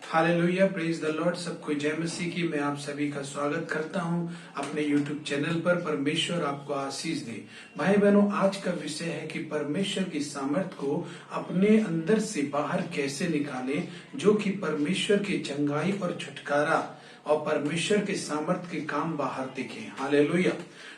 Hallelujah, praise the Lord. सबको जय मसीह की। मैं आप सभी का स्वागत करता हूं अपने यूट्यूब चैनल पर। परमेश्वर आपको आशीष दे। भाई बहनों, आज का विषय है कि परमेश्वर की सामर्थ को अपने अंदर से बाहर कैसे निकालें, जो कि परमेश्वर की चंगाई और छुटकारा और परमेश्वर के सामर्थ के काम बाहर दिखे। Hallelujah,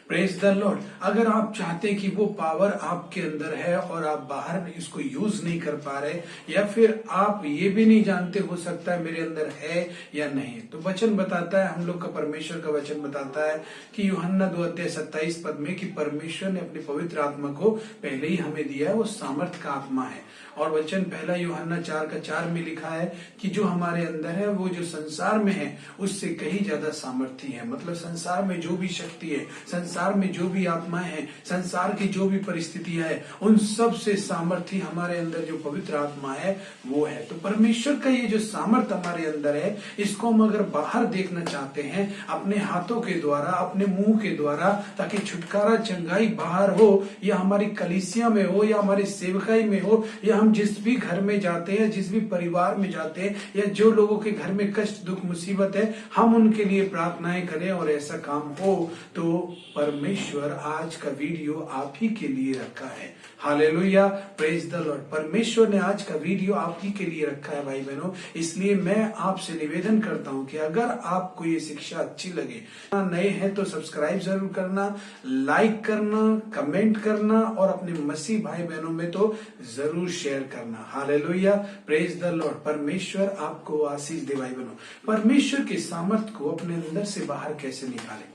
praise the Lord. अगर आप चाहते कि वो पावर आपके अंदर है और आप बाहर इसको यूज नहीं कर पा रहे, या फिर आप ये भी नहीं जानते, हो सकता है मेरे अंदर है या नहीं, तो वचन बताता है, हम लोग का परमेश्वर का वचन बताता है कि यूहन्ना 2:27 में कि परमेश्वर ने अपनी पवित्र आत्मा को पहले ही हमें दिया है। वो सामर्थ का आत्मा है। और वचन 1 यूहन्ना 4:4 में लिखा है कि जो हमारे अंदर है वो जो संसार में है उससे कहीं ज्यादा सामर्थ्य है। मतलब संसार में जो भी शक्ति है, संसार में जो भी आत्माएं हैं, संसार की जो भी परिस्थितियां है, उन सब से सामर्थ्य हमारे अंदर जो पवित्र आत्मा है वो है। तो परमेश्वर का ये जो सामर्थ्य हमारे अंदर है, इसको हम अगर बाहर देखना चाहते हैं अपने हाथों के द्वारा, अपने मुंह के द्वारा, ताकि छुटकारा चंगाई बाहर हो, या हमारी कलीसिया में हो, या हमारी सेवकाई में हो, या हम जिस भी घर में जाते हैं, जिस भी परिवार में जाते हैं, या जो लोगों के घर में कष्ट दुख मुसीबत है, हम उनके लिए प्रार्थनाएं करें और ऐसा काम हो, तो परमेश्वर आज का वीडियो आप ही के लिए रखा है। Hallelujah, praise the Lord. परमेश्वर ने आज का वीडियो आप ही के लिए रखा है भाई बहनों। इसलिए मैं आपसे निवेदन करता हूं कि अगर आपको ये शिक्षा अच्छी लगे, नए हैं तो सब्सक्राइब जरूर करना, लाइक करना, कमेंट करना, और अपने मसीह भाई बहनों में तो जरूर शेयर करना। Hallelujah, praise the Lord. परमेश्वर आपको आशीष दे भाई बहनों। परमेश्वर के सामर्थ को अपने अंदर से बाहर कैसे निकालें?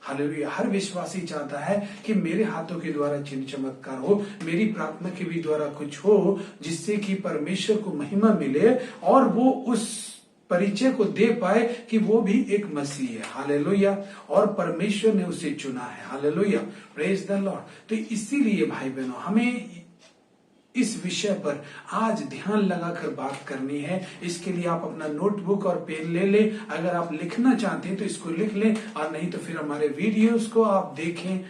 हालेलुया। हर विश्वासी चाहता है कि मेरे हाथों के द्वारा चिन्ह चमत्कार हो, मेरी प्रार्थना के भी द्वारा कुछ हो, जिससे कि परमेश्वर को महिमा मिले और वो उस परिचय को दे पाए कि वो भी एक मसीह है। हालेलुया। और परमेश्वर ने उसे चुना है। Hallelujah, praise the Lord. तो इसीलिए भाई बहनों, हमें इस विषय पर आज ध्यान लगाकर बात करनी है। इसके लिए आप अपना नोटबुक और पेन ले लें। अगर आप लिखना चाहते हैं तो इसको लिख लें, और नहीं तो फिर हमारे वीडियोस को आप देखें,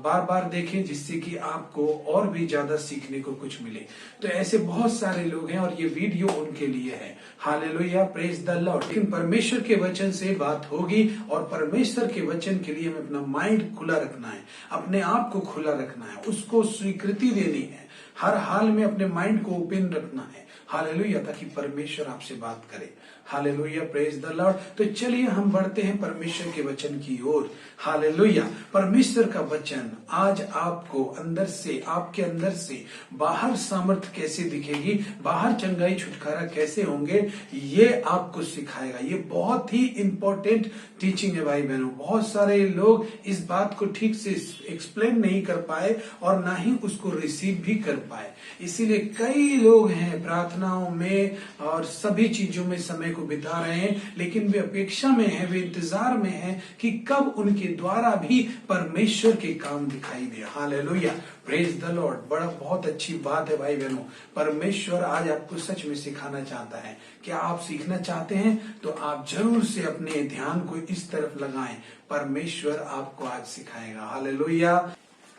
बार बार देखें, जिससे कि आपको और भी ज्यादा सीखने को कुछ मिले। तो ऐसे बहुत सारे लोग हैं और ये वीडियो उनके लिए है। Hallelujah, praise the Lord. लेकिन परमेश्वर के वचन से बात होगी, और परमेश्वर के वचन के लिए हमें अपना माइंड खुला रखना है, अपने आप को खुला रखना है, उसको स्वीकृति देनी है, हर हाल में अपने माइंड को ओपन रखना है। हालेलुया, ताकि परमेश्वर आपसे बात करे। Hallelujah, praise the Lord. तो चलिए हम बढ़ते हैं परमेश्वर के वचन की ओर। हालेलुया। परमेश्वर का वचन आज आपको अंदर से, आपके अंदर से बाहर सामर्थ कैसे दिखेगी, बाहर चंगाई छुटकारा कैसे होंगे, ये आपको सिखाएगा। ये बहुत ही इंपॉर्टेंट टीचिंग है भाई बहनों। बहुत सारे लोग इस बात को ठीक से एक्सप्लेन नहीं कर पाए और ना ही उसको रिसीव भी कर पाए। इसीलिए कई लोग हैं प्रार्थनाओं में और सभी चीजों में समय को बिता रहे हैं, लेकिन वे अपेक्षा में हैं, वे इंतजार में हैं कि कब उनके द्वारा भी परमेश्वर के काम दिखाई दे। Hallelujah, praise the Lord. बड़ा बहुत अच्छी बात है भाई बहनों। परमेश्वर आज आपको सच में सिखाना चाहता है। क्या आप सीखना चाहते हैं तो आप जरूर से अपने ध्यान को इस तरफ लगाएं। परमेश्वर आपको आज सिखाएगा। हालेलुया।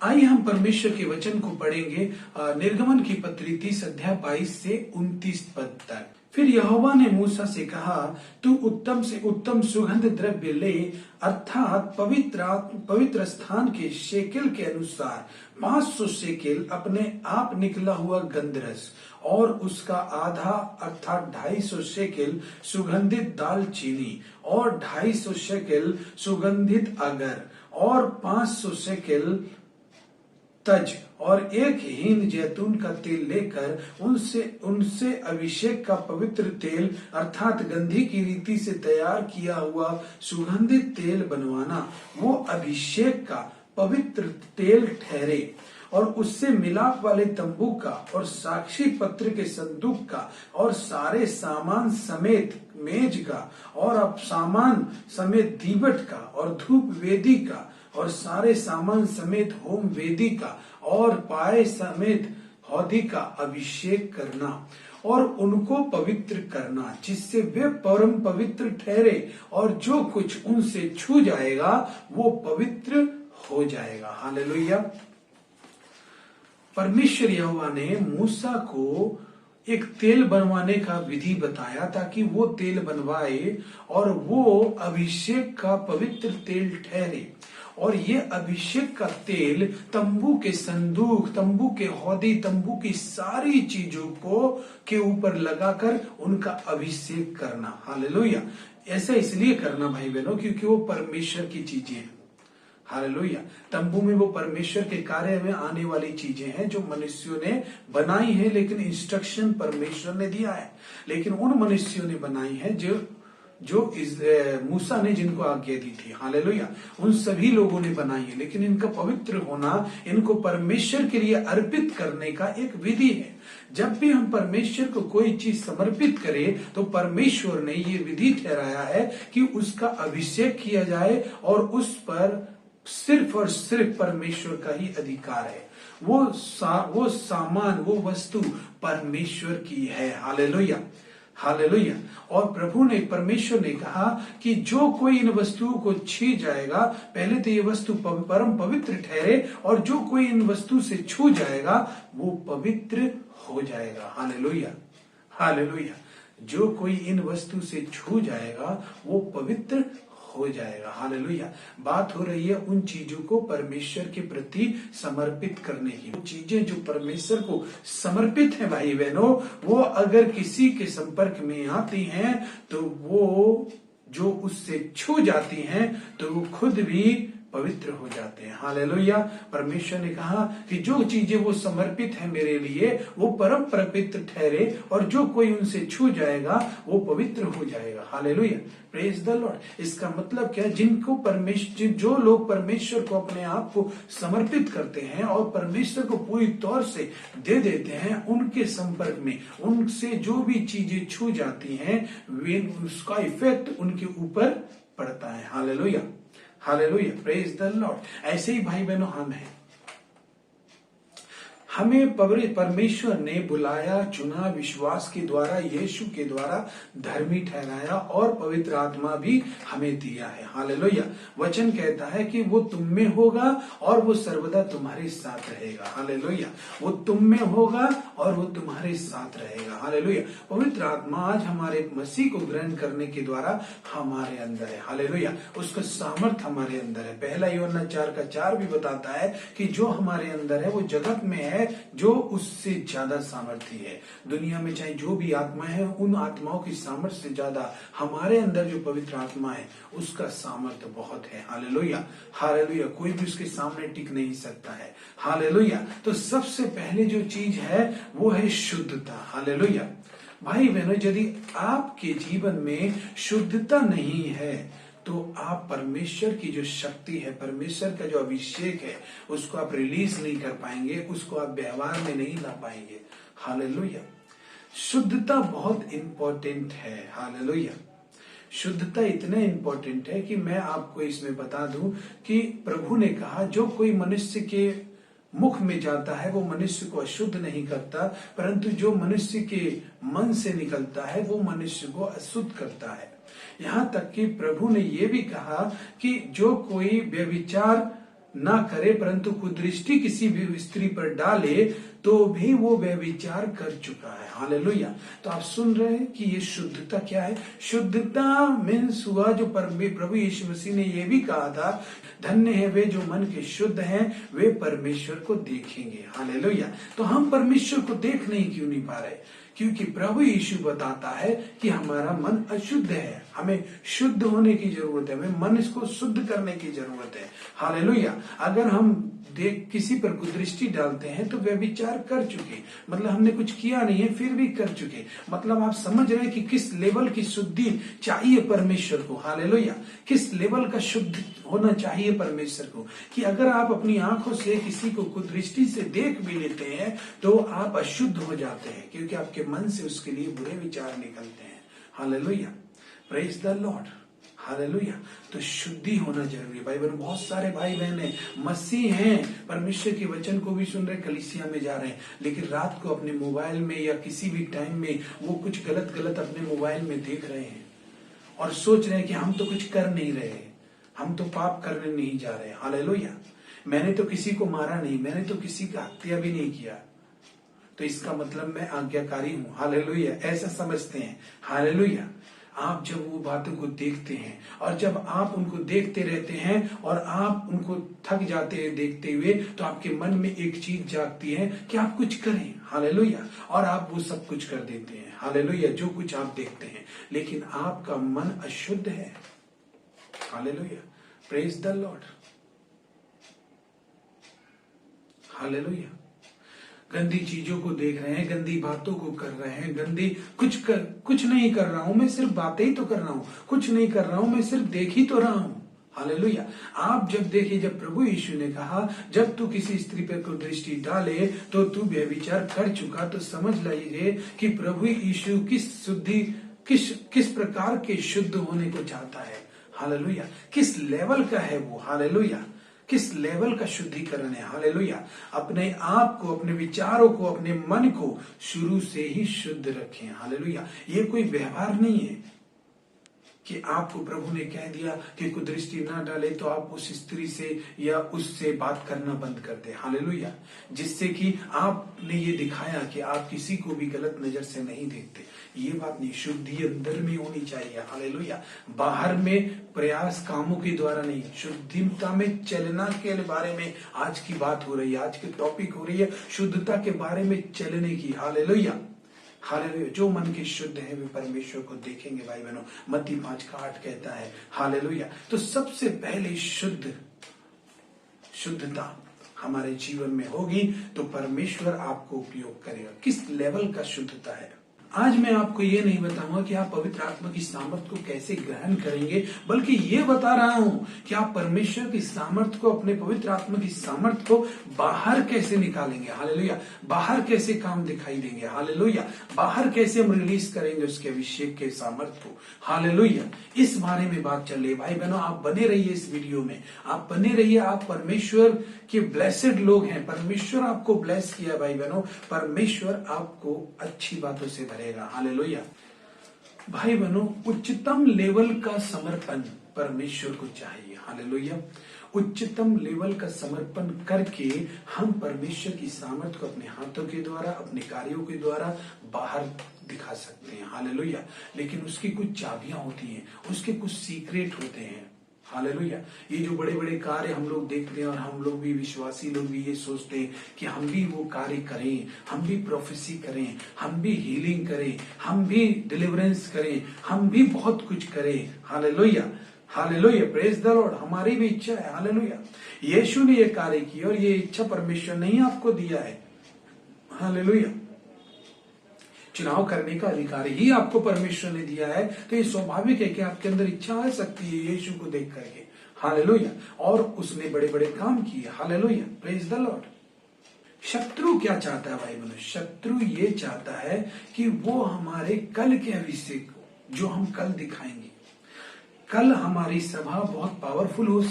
आइए हम परमेश्वर के वचन को पढ़ेंगे। निर्गमन की पत्री 30:22 से 29 पद तक। फिर यहोवा ने मूसा से कहा, तू उत्तम से उत्तम सुगंध द्रव्य ले, अर्थात पवित्र स्थान के शेकेल के अनुसार 500 शेकेल अपने आप निकला हुआ गंधरस, और उसका आधा अर्थात 250 शेकेल सुगंधित दालचीनी, और 250 शेकेल सुगंधित अगर, और 500 शेकेल तज, और एक हीन जैतून का तेल लेकर उनसे अभिषेक का पवित्र तेल अर्थात गंधी की रीति से तैयार किया हुआ सुगंधित तेल बनवाना। वो अभिषेक का पवित्र तेल ठहरे। और उससे मिलाप वाले तंबू का और साक्षी पत्र के संदूक का और सारे सामान समेत मेज का और अब सामान समेत दीवट का और धूप वेदी का और सारे सामान समेत होम वेदी का और पाए समेत हौदी का अभिषेक करना और उनको पवित्र करना, जिससे वे परम पवित्र ठहरे, और जो कुछ उनसे छू जाएगा वो पवित्र हो जाएगा। हालेलुया। परमेश्वर यहोवा ने मूसा को एक तेल बनवाने का विधि बताया ताकि वो तेल बनवाए और वो अभिषेक का पवित्र तेल ठहरे। और ये अभिषेक का तेल तंबू के संदूक, तंबू के हौदी, तंबू की सारी चीजों को के ऊपर लगाकर उनका अभिषेक करना। हालेलुया। ऐसा इसलिए करना भाई बहनों क्योंकि वो परमेश्वर की चीजें हैं। हालेलुया। तंबू में वो परमेश्वर के कार्य में आने वाली चीजें हैं जो मनुष्यों ने बनाई है, लेकिन इंस्ट्रक्शन परमेश्वर ने दिया है। लेकिन उन मनुष्यों ने बनाई है जो मूसा ने जिनको आज्ञा दी थी। हालेलुया। उन सभी लोगों ने बनाई है, लेकिन इनका पवित्र होना, इनको परमेश्वर के लिए अर्पित करने का एक विधि है। जब भी हम परमेश्वर को कोई चीज समर्पित करें तो परमेश्वर ने ये विधि ठहराया है कि उसका अभिषेक किया जाए और उस पर सिर्फ और सिर्फ परमेश्वर का ही अधिकार है। वो सामान, वो वस्तु परमेश्वर की है। Hallelujah, hallelujah. और प्रभु ने, परमेश्वर ने कहा कि जो कोई इन वस्तुओं को छू जाएगा, पहले तो ये वस्तु परम पवित्र ठहरे, और जो कोई इन वस्तु से छू जाएगा वो पवित्र हो जाएगा। Hallelujah, hallelujah. जो कोई इन वस्तु से छू जाएगा वो पवित्र हो जाएगा। हालेलुया। बात हो रही है उन चीजों को परमेश्वर के प्रति समर्पित करने की। वो चीजें जो परमेश्वर को समर्पित हैं भाई बहनों, वो अगर किसी के संपर्क में आती हैं तो वो जो उससे छू जाती हैं तो वो खुद भी पवित्र हो जाते हैं। हालेलुया। परमेश्वर ने कहा कि जो चीजें वो समर्पित है मेरे लिए वो परम पवित्र ठहरे, और जो कोई उनसे छू जाएगा वो पवित्र हो जाएगा। Hallelujah, praise the Lord. इसका मतलब क्या, जिनको परमेश्वर, जो लोग परमेश्वर को अपने आप को समर्पित करते हैं और परमेश्वर को पूरी तौर से दे देते हैं, उनके संपर्क में उनसे जो भी चीजें छू जाती हैं वे उसका इफेक्ट उनके ऊपर पड़ता है। Hallelujah, hallelujah, praise the Lord. ऐसे ही भाई बहनों हमें परमेश्वर ने बुलाया, चुना, विश्वास के द्वारा, यीशु के द्वारा धर्मी ठहराया और पवित्र आत्मा भी हमें दिया है। हालेलुया। वचन कहता है कि वो तुम में होगा और वो सर्वदा तुम्हारे साथ रहेगा। हालेलुया। वो तुम में होगा और वो तुम्हारे साथ रहेगा। हालेलुया। पवित्र आत्मा आज हमारे मसीह को ग्रहण करने के द्वारा हमारे अंदर है। हालेलुया। उसका सामर्थ हमारे अंदर है। पहला यूहन्ना 4:4 भी बताता है कि जो हमारे अंदर है वो जगत में है जो उससे ज्यादा सामर्थ्य है। दुनिया में चाहे जो भी आत्मा है, उन आत्माओं की सामर्थ्य से ज्यादा हमारे अंदर जो पवित्र आत्मा है उसका सामर्थ्य बहुत है। Hallelujah, hallelujah. कोई भी उसके सामने टिक नहीं सकता है। हालेलुया। तो सबसे पहले जो चीज है वो है शुद्धता। हालेलुया। भाई बहनों, यदि आपके जीवन में शुद्धता नहीं है तो आप परमेश्वर की जो शक्ति है, परमेश्वर का जो अभिषेक है, उसको आप रिलीज नहीं कर पाएंगे, उसको आप व्यवहार में नहीं ला पाएंगे। हालेलुया। शुद्धता बहुत इंपॉर्टेंट है। हालेलुया। शुद्धता इतना इंपॉर्टेंट है कि मैं आपको इसमें बता दूं कि प्रभु ने कहा जो कोई मनुष्य के मुख में जाता है वो मनुष्य को अशुद्ध नहीं करता, परंतु जो मनुष्य के मन से निकलता है वो मनुष्य को अशुद्ध करता है। यहाँ तक कि प्रभु ने ये भी कहा कि जो कोई व्यभिचार ना करे परंतु कुदृष्टि किसी भी स्त्री पर डाले तो भी वो व्यभिचार कर चुका है। हालेलुया। तो आप सुन रहे हैं कि ये शुद्धता क्या है। शुद्धता मीन्स हुआ जो प्रभु यीशु मसीह ने ये भी कहा था, धन्य है वे जो मन के शुद्ध हैं, वे परमेश्वर को देखेंगे। हालेलुया। तो हम परमेश्वर को देख नहीं क्यों नहीं पा रहे? क्योंकि प्रभु यीशु बताता है कि हमारा मन अशुद्ध है, हमें शुद्ध होने की जरूरत है, हमें मन इसको शुद्ध करने की जरूरत है। हालेलुया। अगर हम किसी पर कुदृष्टि डालते हैं तो व्यभिचार कर चुके, मतलब हमने कुछ किया नहीं है फिर भी कर चुके। मतलब आप समझ रहे हैं कि किस लेवल की शुद्धि चाहिए परमेश्वर को। हालेलुया। किस लेवल का शुद्ध होना चाहिए परमेश्वर को, कि अगर आप अपनी आंखों से किसी को कुदृष्टि से देख भी लेते हैं तो आप अशुद्ध हो जाते हैं, क्योंकि आपके मन से उसके लिए बुरे विचार निकलते हैं। Hallelujah, praise the Lord. Hallelujah. तो शुद्धि होना जरूरी है भाई बहन। बहुत सारे भाई बहन है, मसीह हैं, परमेश्वर के वचन को भी सुन रहे, कलीसिया में जा रहे हैं, लेकिन रात को अपने मोबाइल में या किसी भी टाइम में वो कुछ गलत गलत अपने मोबाइल में देख रहे हैं और सोच रहे हैं कि हम तो कुछ कर नहीं रहे, हम तो पाप करने नहीं जा रहे। हालेलुया। मैंने तो किसी को मारा नहीं, मैंने तो किसी का हत्या भी नहीं किया, तो इसका मतलब मैं आज्ञाकारी हूं। हालेलुया, ऐसा समझते हैं। हालेलुया। आप जब वो बातों को देखते हैं और जब आप उनको देखते रहते हैं और आप उनको थक जाते हैं देखते हुए, तो आपके मन में एक चीज जागती है कि आप कुछ करें। हालेलुया। और आप वो सब कुछ कर देते हैं। हालेलुया, जो कुछ आप देखते हैं, लेकिन आपका मन अशुद्ध है। Hallelujah, praise the Lord. Hallelujah. गंदी चीजों को देख रहे हैं, गंदी बातों को कर रहे हैं, कुछ नहीं कर रहा हूं मैं, सिर्फ बातें ही तो कर रहा हूं। कुछ नहीं कर रहा हूं मैं, सिर्फ देख ही तो रहा हूं। हालेलुया। आप जब देखिए, जब प्रभु यीशु ने कहा जब तू किसी स्त्री पर कोई दृष्टि डाले तो तू व्यभिचार कर चुका, तो समझ लीजिए कि प्रभु यीशु किस प्रकार के शुद्ध होने को चाहता है। हालेलुया, किस लेवल का है वो। हालेलुया, किस लेवल का शुद्धिकरण है। हालेलुया। अपने आप को, अपने विचारों को, अपने मन को शुरू से ही शुद्ध रखें। हालेलुया। ये कोई व्यवहार नहीं है कि आपको प्रभु ने कह दिया कि कुदृष्टि ना डाले तो आप उस स्त्री से या उससे बात करना बंद कर दे। हालेलुया। जिससे कि आपने ये दिखाया कि आप किसी को भी गलत नजर से नहीं देखते। ये बात नहीं, शुद्धि अंदर में होनी चाहिए। हालेलुया। बाहर में प्रयास कामों के द्वारा नहीं, शुद्धता में चलना के बारे में आज की बात हो रही है। आज की टॉपिक हो रही है शुद्धता के बारे में चलने की। हालेलुया। हालेलुया। जो मन के शुद्ध है वे परमेश्वर को देखेंगे। भाई बहनों, मत्ती 5:8 कहता है। हालेलुया। तो सबसे पहले शुद्धता हमारे जीवन में होगी तो परमेश्वर आपको उपयोग करेगा। किस लेवल का शुद्धता है। आज मैं आपको ये नहीं बताऊंगा कि आप पवित्र आत्मा की सामर्थ को कैसे ग्रहण करेंगे, बल्कि ये बता रहा हूं कि आप परमेश्वर की सामर्थ को, अपने पवित्र आत्मा की सामर्थ को बाहर कैसे निकालेंगे। हालेलुया। बाहर कैसे काम दिखाई देंगे। हालेलुया। बाहर कैसे हम रिलीज करेंगे उसके अभिषेक के सामर्थ को। हालेलुया। इस बारे में बात चल रही है। भाई बहनों, आप बने रहिए इस वीडियो में, आप बने रहिए। आप परमेश्वर के ब्लेसेड लोग हैं। परमेश्वर आपको ब्लेस किया। भाई बहनों, परमेश्वर आपको अच्छी बातों से भरेगा। हालेलुया। भाई बहनों, उच्चतम लेवल का समर्पण परमेश्वर को चाहिए। हालेलुया। उच्चतम लेवल का समर्पण करके हम परमेश्वर की सामर्थ को अपने हाथों के द्वारा, अपने कार्यों के द्वारा बाहर दिखा सकते हैं। हालेलुया। लेकिन उसकी कुछ चाबियां होती हैं, उसके कुछ सीक्रेट होते हैं। हालेलुया। ये जो बड़े बड़े कार्य हम लोग देखते हैं और हम लोग भी, विश्वासी लोग भी ये सोचते हैं कि हम भी वो कार्य करें, हम भी प्रोफेसी करें, हम भी हीलिंग करें, हम भी डिलीवरेंस करें, हम भी बहुत कुछ करें। Hallelujah. Hallelujah, praise the Lord. हमारी भी इच्छा है। हालेलुया। यीशु ने ये कार्य किया और ये इच्छा परमेश्वर ने ही आपको दिया है। हालेलुया। चुनाव करने का अधिकार ही आपको परमेश्वर ने दिया है, तो ये स्वाभाविक है कि आपके अंदर इच्छा आ सकती है यीशु को देख करके। हालेलुया। और उसने बड़े बड़े काम किए। Hallelujah, praise the Lord. शत्रु क्या चाहता है भाई बहनों? शत्रु ये चाहता है कि वो हमारे कल के अभिषेक को, जो हम कल दिखाएंगे, कल हमारी सभा बहुत पावरफुल हो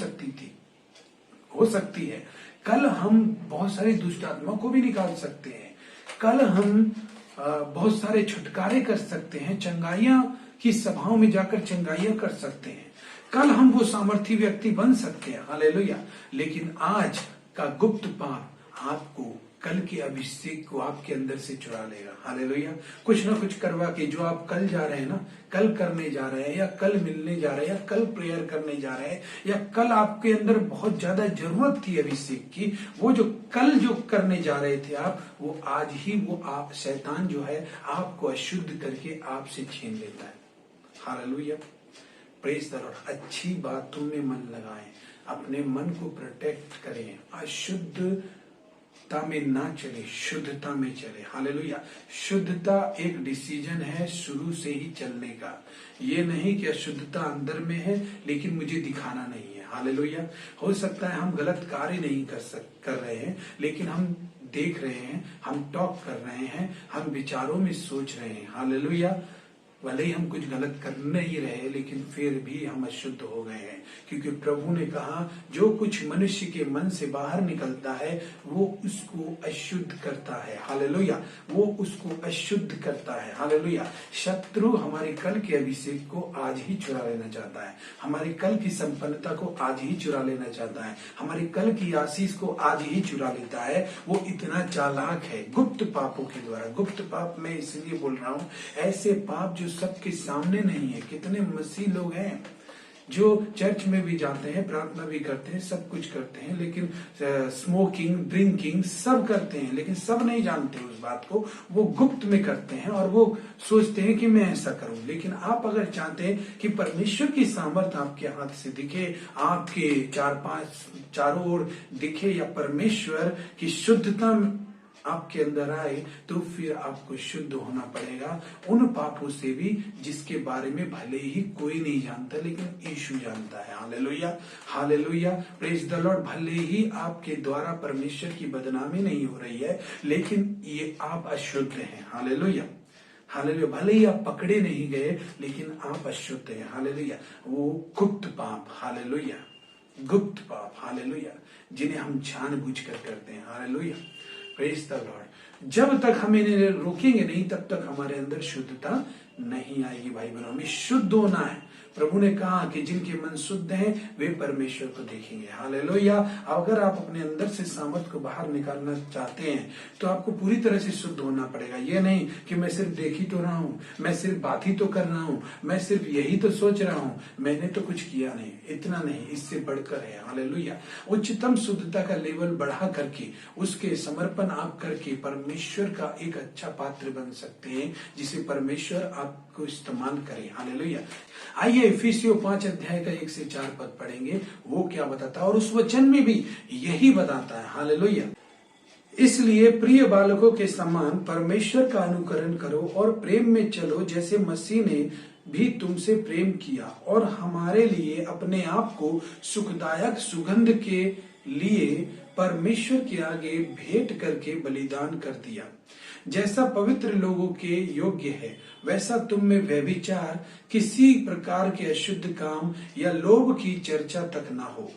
सकती है, कल हम बहुत सारी दुष्ट आत्मा को भी निकाल सकते हैं, कल हम बहुत सारे छुटकारे कर सकते हैं, चंगाइयां की सभाओं में जाकर चंगाइयां कर सकते हैं, कल हम वो सामर्थी व्यक्ति बन सकते हैं। हालेलुया। लेकिन आज का गुप्त पाप आपको कल के अभिषेक को आपके अंदर से चुरा लेगा। हालेलुया। कुछ ना कुछ करवा के जो आप कल जा रहे हैं ना, कल करने जा रहे हैं, या कल मिलने जा रहे हैं, या कल प्रेयर करने जा रहे हैं, या कल आपके अंदर बहुत ज्यादा जरूरत थी अभिषेक की, वो जो कल जो करने जा रहे थे आप, वो आज ही वो आप शैतान जो है आपको अशुद्ध करके आपसे छीन लेता है। Hallelujah, praise the Lord. अच्छी बातों में मन लगाएं, अपने मन को प्रोटेक्ट करें, अशुद्धता में ना चले, शुद्धता में चले। हालेलुया। शुद्धता एक डिसीजन है शुरू से ही चलने का। ये नहीं कि अशुद्धता अंदर में है लेकिन मुझे दिखाना नहीं है। हालेलुया। हो सकता है हम गलत कार्य नहीं कर रहे हैं, लेकिन हम देख रहे हैं, हम टॉक कर रहे हैं, हम विचारों में सोच रहे हैं। हालेलुया। भले ही हम कुछ गलत कर नहीं रहे लेकिन फिर भी हम अशुद्ध हो गए हैं, क्योंकि प्रभु ने कहा जो कुछ मनुष्य के मन से बाहर निकलता है वो उसको अशुद्ध करता है। हालेलुया, वो उसको अशुद्ध करता है। हालेलुया। शत्रु हमारे कल के अभिषेक को आज ही चुरा लेना चाहता है, हमारी कल की संपन्नता को आज ही चुरा लेना चाहता है, हमारी कल की आशीष को आज ही चुरा लेता है। वो इतना चालाक है गुप्त पापों के द्वारा। गुप्त पाप मैं इसलिए बोल रहा हूं, ऐसे पाप जो सबके सामने नहीं है। कितने मसीह लोग हैं जो चर्च में भी जाते हैं, प्रार्थना भी करते हैं, सब कुछ करते हैं, लेकिन स्मोकिंग, ड्रिंकिंग सब करते हैं, लेकिन सब नहीं जानते उस बात को। वो गुप्त में करते हैं और वो सोचते हैं कि मैं ऐसा करूं। लेकिन आप अगर चाहते हैं कि परमेश्वर की सामर्थ आपके हाथ से दिखे, आपके चारों ओर दिखे, या परमेश्वर की शुद्धता आपके अंदर आए, तो फिर आपको शुद्ध होना पड़ेगा उन पापों से भी जिसके बारे में भले ही कोई नहीं जानता लेकिन यीशु जानता है। Hallelujah, hallelujah, praise the Lord. भले ही आपके द्वारा परमेश्वर की बदनामी नहीं हो रही है लेकिन ये आप अशुद्ध हैं। Hallelujah, hallelujah. भले ही आप पकड़े नहीं गए लेकिन आप अशुद्ध हैं। हालेलुया। वो गुप्त पाप, हालेलुया, गुप्त पाप, हालेलुया, जिन्हें हम जानबूझकर करते हैं। Hallelujah, praise the Lord. जब तक हम इन्हें रोकेंगे नहीं तब तक हमारे अंदर शुद्धता नहीं आएगी। भाई बहनों, हमें शुद्ध होना है। प्रभु ने कहा कि जिनके मन शुद्ध हैं वे परमेश्वर को देखेंगे। हालेलुया। अगर आप अपने अंदर से सामर्थ को बाहर निकालना चाहते हैं तो आपको पूरी तरह से शुद्ध होना पड़ेगा। ये नहीं कि मैं सिर्फ देख ही तो रहा हूं, मैं सिर्फ बात ही तो कर रहा हूं, मैं सिर्फ यही तो सोच रहा हूं, मैंने तो कुछ किया नहीं। इतना नहीं, इससे बढ़कर है। हालेलुया। उच्चतम शुद्धता का लेवल बढ़ा करके, उसके समर्पण आप करके परमेश्वर का एक अच्छा पात्र बन सकते हैं जिसे परमेश्वर आपको इस्तेमाल करे। हालेलुया। आइए इफिसियों 5 अध्याय का 1 से 4 पद पढ़ेंगे। वो क्या बताता है, और उस वचन में भी यही बताता है। हालेलुया। इसलिए प्रिय बालकों के समान परमेश्वर का अनुकरण करो और प्रेम में चलो, जैसे मसीह ने भी तुमसे प्रेम किया और हमारे लिए अपने आप को सुखदायक सुगंध के लिए परमेश्वर के आगे भेंट करके बलिदान कर दिया। जैसा पवित्र लोगों के योग्य है वैसा तुम में व्यभिचार, किसी प्रकार के अशुद्ध काम या लोभ की चर्चा तक ना हो,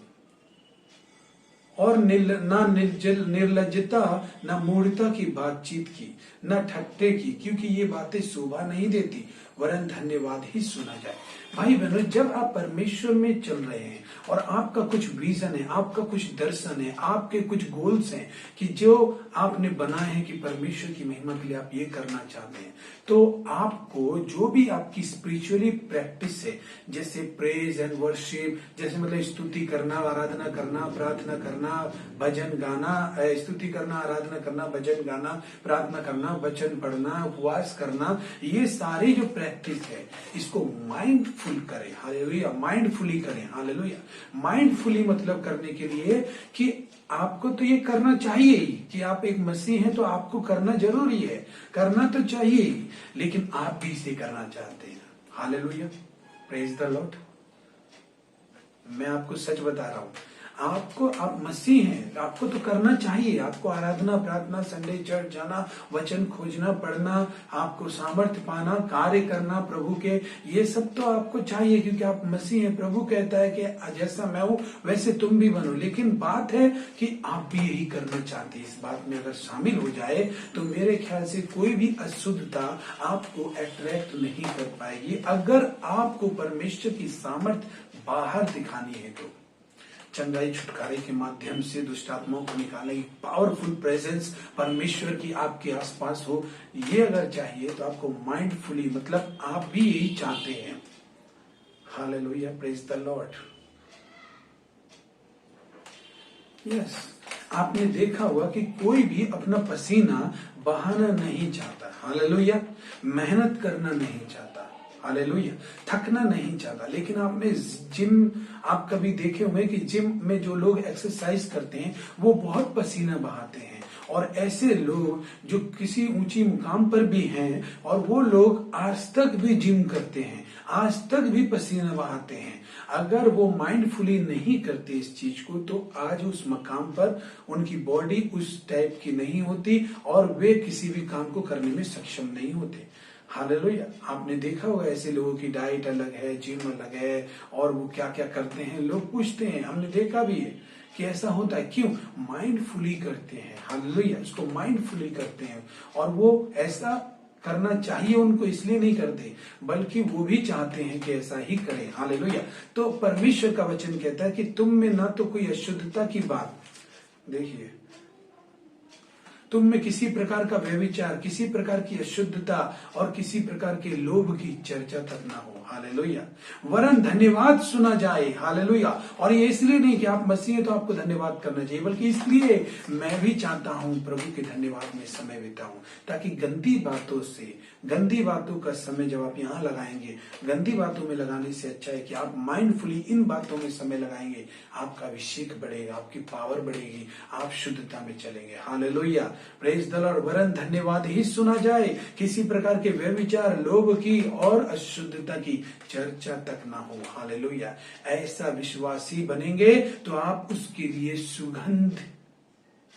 और ना निर्लज्जता, न मूढ़ता की बातचीत की, न ठट्टे की, क्योंकि ये बातें शोभा नहीं देती, वरन धन्यवाद ही सुना जाए। भाई बहनों, जब आप परमेश्वर में चल रहे हैं और आपका कुछ विजन है, आपका कुछ दर्शन है, आपके कुछ गोल्स हैं कि जो आपने बनाए हैं कि परमेश्वर की महिमा के लिए आप ये करना चाहते हैं, तो आपको जो भी आपकी स्पिरिचुअली प्रैक्टिस है, जैसे प्रेज एंड वर्शिप, जैसे मतलब स्तुति करना, आराधना करना, प्रार्थना करना, भजन गाना, स्तुति करना, आराधना करना, भजन गाना, प्रार्थना करना, वचन पढ़ना, उपवास करना, ये सारी जो प्रैक्टिस है इसको माइंडफुल करें। हालेलुया, माइंडफुली करें। हालेलुया। माइंडफुली मतलब करने के लिए कि आपको तो ये करना चाहिए ही, कि आप एक मसीह हैं तो आपको करना जरूरी है, करना तो चाहिए ही, लेकिन आप भी इसे करना चाहते हैं। Hallelujah, praise the Lord. मैं आपको सच बता रहा हूं, आप मसीह हैं, आपको तो करना चाहिए। आपको आराधना, प्रार्थना, संडे चर्च जाना, वचन खोजना, पढ़ना, आपको सामर्थ्य पाना, कार्य करना प्रभु के, ये सब तो आपको चाहिए क्योंकि आप मसीह हैं। प्रभु कहता है कि जैसा मैं हूं वैसे तुम भी बनो। लेकिन बात है कि आप भी यही करना चाहते हैं। इस बात में अगर शामिल हो जाए तो मेरे ख्याल से कोई भी अशुद्धता आपको अट्रैक्ट नहीं कर पाएगी। अगर आपको परमेश्वर की सामर्थ्य बाहर दिखानी है तो चंगाई छुटकारे के माध्यम से दुष्ट आत्माओं को निकालने की पावरफुल प्रेजेंस परमेश्वर की आपके आसपास हो, ये अगर चाहिए तो आपको माइंडफुली, मतलब आप भी यही चाहते हैं। Hallelujah, praise the Lord. Yes, आपने देखा होगा कि कोई भी अपना पसीना बहाना नहीं चाहता। हालेलुया, मेहनत करना नहीं चाहता। हालेलुया, थकना नहीं चाहता। लेकिन आपने आप कभी देखे होंगे कि जिम में जो लोग एक्सरसाइज करते हैं वो बहुत पसीना बहाते हैं, और ऐसे लोग जो किसी ऊंची मुकाम पर भी हैं और वो लोग आज तक भी जिम करते हैं, आज तक भी पसीना बहाते हैं। अगर वो माइंडफुली नहीं करते इस चीज को तो आज उस मकाम पर उनकी बॉडी उस टाइप की नहीं होती और वे किसी भी काम को करने में सक्षम नहीं होते। हालेलुया। आपने देखा होगा ऐसे लोगों की डाइट अलग है, जिम अलग है, और वो क्या क्या करते हैं, लोग पूछते हैं, हमने देखा भी है कि ऐसा होता है। क्यों? माइंडफुली करते हैं। हालेलुया, इसको माइंडफुली करते हैं, और वो ऐसा करना चाहिए उनको, इसलिए नहीं करते, बल्कि वो भी चाहते हैं कि ऐसा ही करें। हालेलुया। तो परमेश्वर का वचन कहता है कि तुम में ना तो कोई अशुद्धता की बात, देखिए, तुम में किसी प्रकार का व्यभिचार, किसी प्रकार की अशुद्धता और किसी प्रकार के लोभ की चर्चा तक ना हो। हालेलुया। वरन धन्यवाद सुना जाए। हालेलुया। और ये इसलिए नहीं कि आप मसीह हैं तो आपको धन्यवाद करना चाहिए, बल्कि इसलिए मैं भी चाहता हूं प्रभु के धन्यवाद में समय बिताऊं, ताकि गंदी बातों से, गंदी बातों का समय जब आप यहाँ लगाएंगे, गंदी बातों में लगाने से अच्छा है कि आप माइंडफुली इन बातों में समय लगाएंगे, आपका अभिषेक बढ़ेगा, आपकी पावर बढ़ेगी, आप शुद्धता में चलेंगे। हालेलुया। Praise the Lord. वरन धन्यवाद ही सुना जाए, किसी प्रकार के व्यभिचार, लोभ की और अशुद्धता की चर्चा तक ना हो। हालेलुया। ऐसा विश्वासी बनेंगे तो आप उसके लिए सुगंध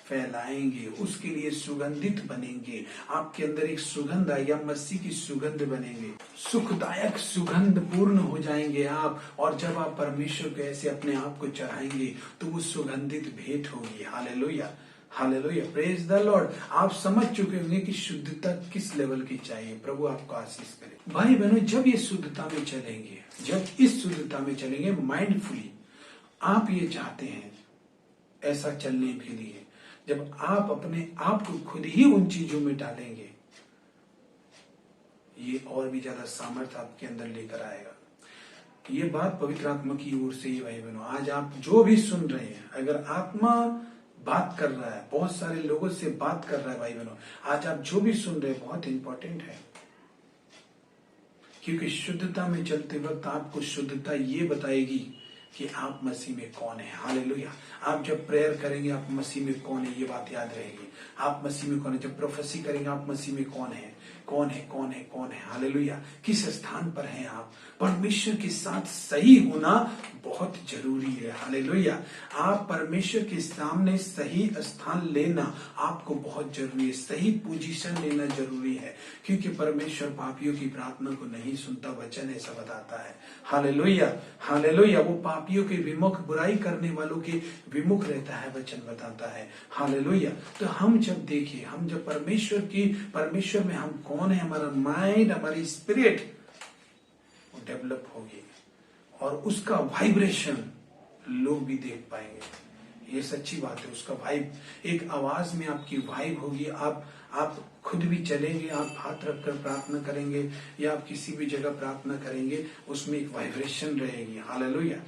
फैलाएंगे, उसके लिए सुगंधित बनेंगे, आपके अंदर एक सुगंध आएगी, आप मसीह की सुगंध बनेंगे, सुखदायक सुगंध पूर्ण हो जाएंगे आप। और जब आप परमेश्वर को ऐसे अपने आप को चढ़ाएंगे तो वो सुगंधित भेंट होगी। Hallelujah. Hallelujah. Praise the Lord. आप समझ चुके होंगे कि शुद्धता किस लेवल की चाहिए। प्रभु आपको आशीष करे। भाई बहनों, जब ये शुद्धता में चलेंगे, जब इस शुद्धता में चलेंगे माइंडफुली, आप ये चाहते हैं ऐसा चलने के लिए, जब आप अपने आप को खुद ही उन चीजों में डालेंगे, ये और भी ज्यादा सामर्थ्य आपके अंदर लेकर आएगा। ये बात पवित्र आत्मा की ओर से ही भाई बहनों, आज आप जो भी सुन रहे हैं, अगर आत्मा बात कर रहा है, बहुत सारे लोगों से बात कर रहा है भाई बहनों, आज आप जो भी सुन रहे हैं बहुत इंपॉर्टेंट है, क्योंकि शुद्धता में चलते वक्त आपको शुद्धता ये बताएगी कि आप मसीह में कौन है। हालेलुया। आप जब प्रेयर करेंगे आप मसीह में कौन है, ये बात याद रहेगी। आप मसीह में कौन है, जब प्रोफेसी करेंगे आप मसीह में कौन है, कौन है, कौन है, कौन है। हालेलुया। किस स्थान पर हैं आप, परमेश्वर के साथ सही होना बहुत जरूरी है। हालेलुया। आप परमेश्वर के सामने सही स्थान लेना आपको बहुत जरूरी है, सही पोजीशन लेना जरूरी है, क्योंकि परमेश्वर पापियों की प्रार्थना को नहीं सुनता, वचन ऐसा बताता है। हालेलुया। हालेलुया। वो पापियों के विमुख, बुराई करने वालों के विमुख रहता है, वचन बताता है। हालेलुया। तो हम जब देखिए, हम जब परमेश्वर में हम कौन है, हमारा माइंड, हमारी स्पिरिट डेवलप होगी और उसका वाइब्रेशन लोग भी देख पाएंगे। ये सच्ची बात है। उसका वाइब, एक आवाज में आपकी वाइब होगी। आप खुद भी चलेंगे, आप हाथ रखकर प्रार्थना करेंगे या आप किसी भी जगह प्रार्थना करेंगे, उसमें एक वाइब्रेशन रहेगी। हालेलुया।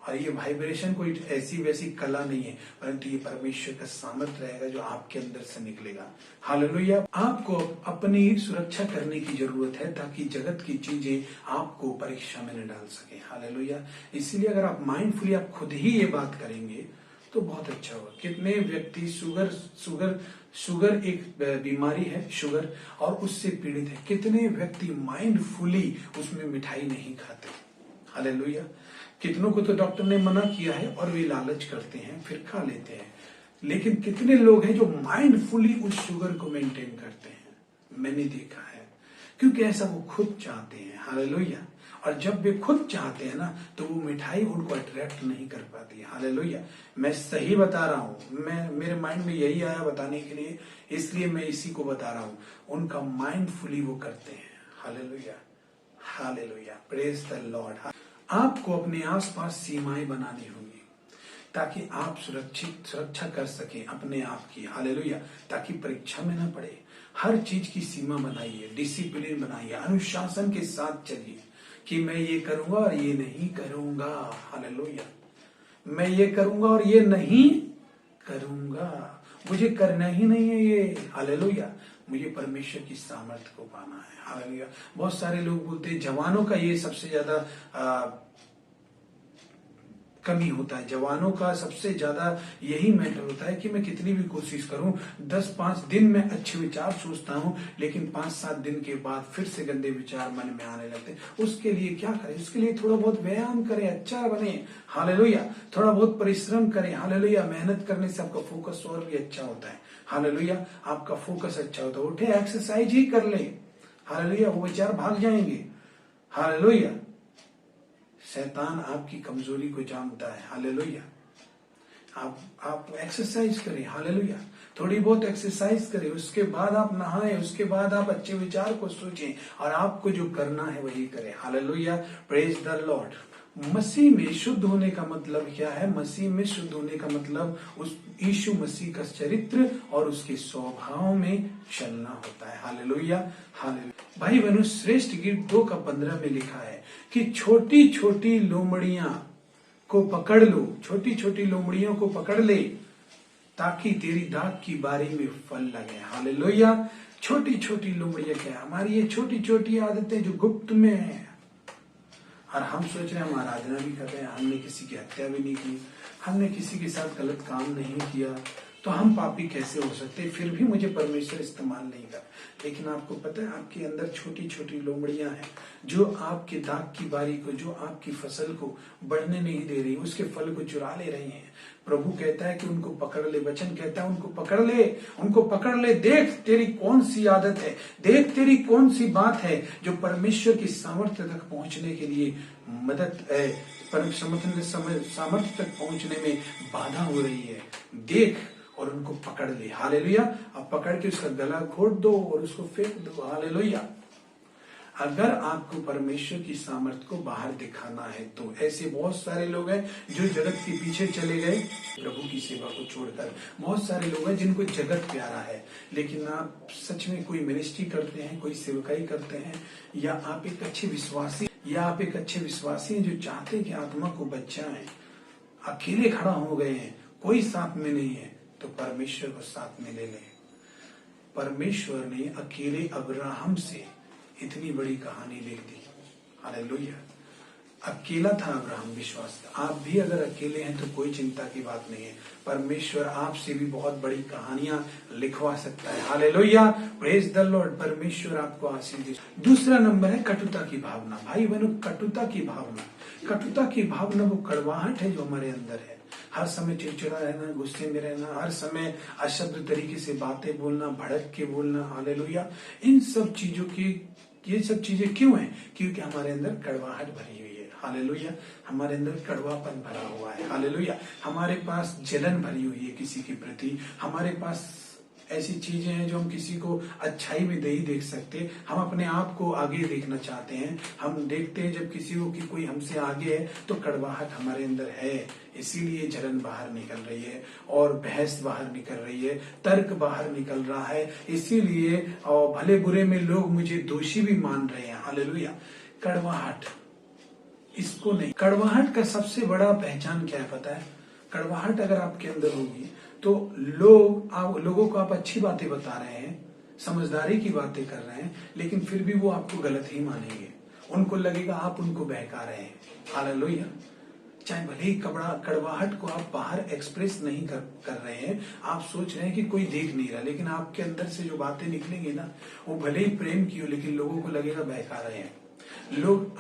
और ये वाइब्रेशन कोई ऐसी वैसी कला नहीं है, परंतु ये परमेश्वर का सामर्थ्य रहेगा जो आपके अंदर से निकलेगा। हालेलुया। आपको अपनी सुरक्षा करने की जरूरत है ताकि जगत की चीजें आपको परीक्षा में न डाल सके। हालेलुया। इसीलिए अगर आप माइंडफुली आप खुद ही ये बात करेंगे तो बहुत अच्छा होगा। कितने व्यक्ति शुगर एक बीमारी है, शुगर, और उससे पीड़ित है। कितने व्यक्ति माइंडफुली उसमें मिठाई नहीं खाते। हालेलुया। कितनों को तो डॉक्टर ने मना किया है और वे लालच करते हैं, फिर खा लेते हैं। लेकिन कितने लोग हैं जो माइंडफुली उस शुगर को मेंटेन करते हैं, मैंने देखा है, क्योंकि ऐसा वो खुद चाहते हैं। हालेलुया। और जब वे खुद चाहते हैं ना, तो वो मिठाई उनको अट्रैक्ट नहीं कर पाती। हालेलुया। मैं सही बता रहा हूं, मेरे माइंड में यही आया बताने के लिए, इसलिए मैं इसी को बता रहा हूं। उनका माइंडफुली वो करते हैं। Hallelujah. Hallelujah. Praise the Lord. आपको अपने आसपास सीमाएं बनानी होंगी ताकि आप सुरक्षा कर सके अपने आप की। हालेलुया। ताकि परीक्षा में ना पड़े। हर चीज की सीमा बनाइए, डिसिप्लिन बनाइए, अनुशासन के साथ चलिए कि मैं ये करूंगा और ये नहीं करूंगा। हालेलुया। मैं ये करूंगा और ये नहीं करूंगा, मुझे करना ही नहीं है ये। हालेलुया। मुझे परमेश्वर की सामर्थ्य को पाना है। हालेलुया। बहुत सारे लोग बोलते हैं, जवानों का ये सबसे ज्यादा कमी होता है। जवानों का सबसे ज्यादा यही मैटर होता है कि मैं कितनी भी कोशिश करूं, 10-5 दिन में अच्छे विचार सोचता हूं, लेकिन 5-7 दिन के बाद फिर से गंदे विचार मन में आने लगते हैं। उसके लिए क्या करें? उसके लिए थोड़ा बहुत व्यायाम करें, अच्छा बने। हालेलुया। थोड़ा बहुत परिश्रम करें। हालेलुया। मेहनत करने से आपका फोकस और भी अच्छा होता है। हालेलुया। आपका फोकस अच्छा होता है, उठे एक्सरसाइज ही कर ले, हालेलुया, वो विचार भाग जाएंगे। हालेलुया। शैतान आपकी कमजोरी को जानता है। हालेलुया। आप एक्सरसाइज करें, हालेलुया, थोड़ी बहुत एक्सरसाइज करें, उसके बाद आप नहाएं, उसके बाद आप अच्छे विचार को सोचें और आपको जो करना है वही करें। Hallelujah, praise the Lord. मसीह में शुद्ध होने का मतलब क्या है? मसीह में शुद्ध होने का मतलब उस यीशु मसीह का चरित्र और उसके स्वभाव में चलना होता है। Hallelujah, hallelujah. भाई बहनों, श्रेष्ठ गीत 2:15 में लिखा है कि छोटी छोटी लोमड़ियां को पकड़ लो, छोटी छोटी लोमड़ियों को पकड़ ले ताकि तेरी दाग की बारी में फल लगे। हालेलुया। छोटी छोटी लोमड़ियां क्या? हमारी ये छोटी छोटी आदतें जो गुप्त में है, और हम सोच रहे हैं हम आराधना भी कर रहे हैं, हमने किसी की हत्या भी नहीं की, हमने किसी के साथ गलत काम नहीं किया, तो हम पापी कैसे हो सकते हैं? फिर भी मुझे परमेश्वर इस्तेमाल नहीं कर। लेकिन आपको पता है आपके अंदर छोटी छोटी लोमड़ियां हैं जो आपके दाग की बारी को, जो आपकी फसल को बढ़ने नहीं दे रही, उसके फल को चुरा ले रही हैं। प्रभु कहता है कि उनको पकड़ ले, वचन कहता है उनको पकड़ ले, उनको पकड़ ले। देख तेरी कौन सी आदत है, देख तेरी कौन सी बात है जो परमेश्वर की सामर्थ्य तक पहुंचने के लिए मदद है, सामर्थ्य तक पहुंचने में बाधा हो रही है। देख और उनको पकड़ ले। हालेलुया। अब पकड़ के उसका गला घोट दो और उसको फेंक दो। हालेलुया। अगर आपको परमेश्वर की सामर्थ को बाहर दिखाना है तो ऐसे बहुत सारे लोग हैं जो जगत के पीछे चले गए प्रभु की सेवा को छोड़कर। बहुत सारे लोग हैं जिनको जगत प्यारा है, लेकिन आप सच में कोई मिनिस्ट्री करते हैं, कोई सेवकाई करते हैं, या आप एक अच्छे विश्वासी हैं जो चाहते हैं कि आत्मा को बचाएं, अकेले खड़ा हो गए हैं, कोई साथ में नहीं है, तो परमेश्वर को साथ में ले लें। परमेश्वर ने अकेले अब्राहम से इतनी बड़ी कहानी लिख दी। हालेलुया। अकेला था अब्राहम, विश्वास था। आप भी अगर अकेले हैं तो कोई चिंता की बात नहीं है, परमेश्वर आपसे भी बहुत बड़ी कहानियां लिखवा सकता है। Hallelujah, praise the Lord. परमेश्वर आपको आशीष दे। दूसरा नंबर है कटुता की भावना। भाई बहनों, कटुता की भावना वो कड़वाहट है जो हमारे अंदर है। हर समय चिड़चिड़ा रहना, गुस्से में रहना, हर समय अशब्द तरीके से बातें बोलना, भड़क के बोलना। हालेलुया। ये सब चीजें क्यों हैं? क्योंकि हमारे अंदर कड़वाहट भरी हुई है। हालेलुया। हमारे अंदर कड़वापन भरा हुआ है। हालेलुया। हमारे पास जलन भरी हुई है किसी के प्रति। हमारे पास ऐसी चीजें हैं जो हम किसी को अच्छाई में नहीं देख सकते। हम अपने आप को आगे देखना चाहते हैं। हम देखते हैं जब किसी को कि कोई हमसे आगे है तो कड़वाहट हमारे अंदर है, इसीलिए जलन बाहर निकल रही है और बहस बाहर निकल रही है, तर्क बाहर निकल रहा है। इसीलिए भले बुरे में लोग मुझे दोषी भी मान रहे हैं। हालेलुया। कड़वाहट, इसको नहीं। कड़वाहट का सबसे बड़ा पहचान क्या है पता है? कड़वाहट अगर आपके अंदर होगी तो लोगों को आप अच्छी बातें बता रहे हैं, समझदारी की बातें कर रहे हैं, लेकिन फिर भी वो आपको गलत ही मानेंगे। उनको लगेगा आप उनको बहका रहे हैं। हालेलुया। चाहे भले ही कड़वाहट को आप बाहर एक्सप्रेस नहीं कर रहे हैं, आप सोच रहे हैं कि कोई देख नहीं रहा, लेकिन आपके अंदर से जो बातें निकलेंगी ना, वो भले ही प्रेम की हो, लेकिन लोगों को लगेगा बहका रहे हैं। लोग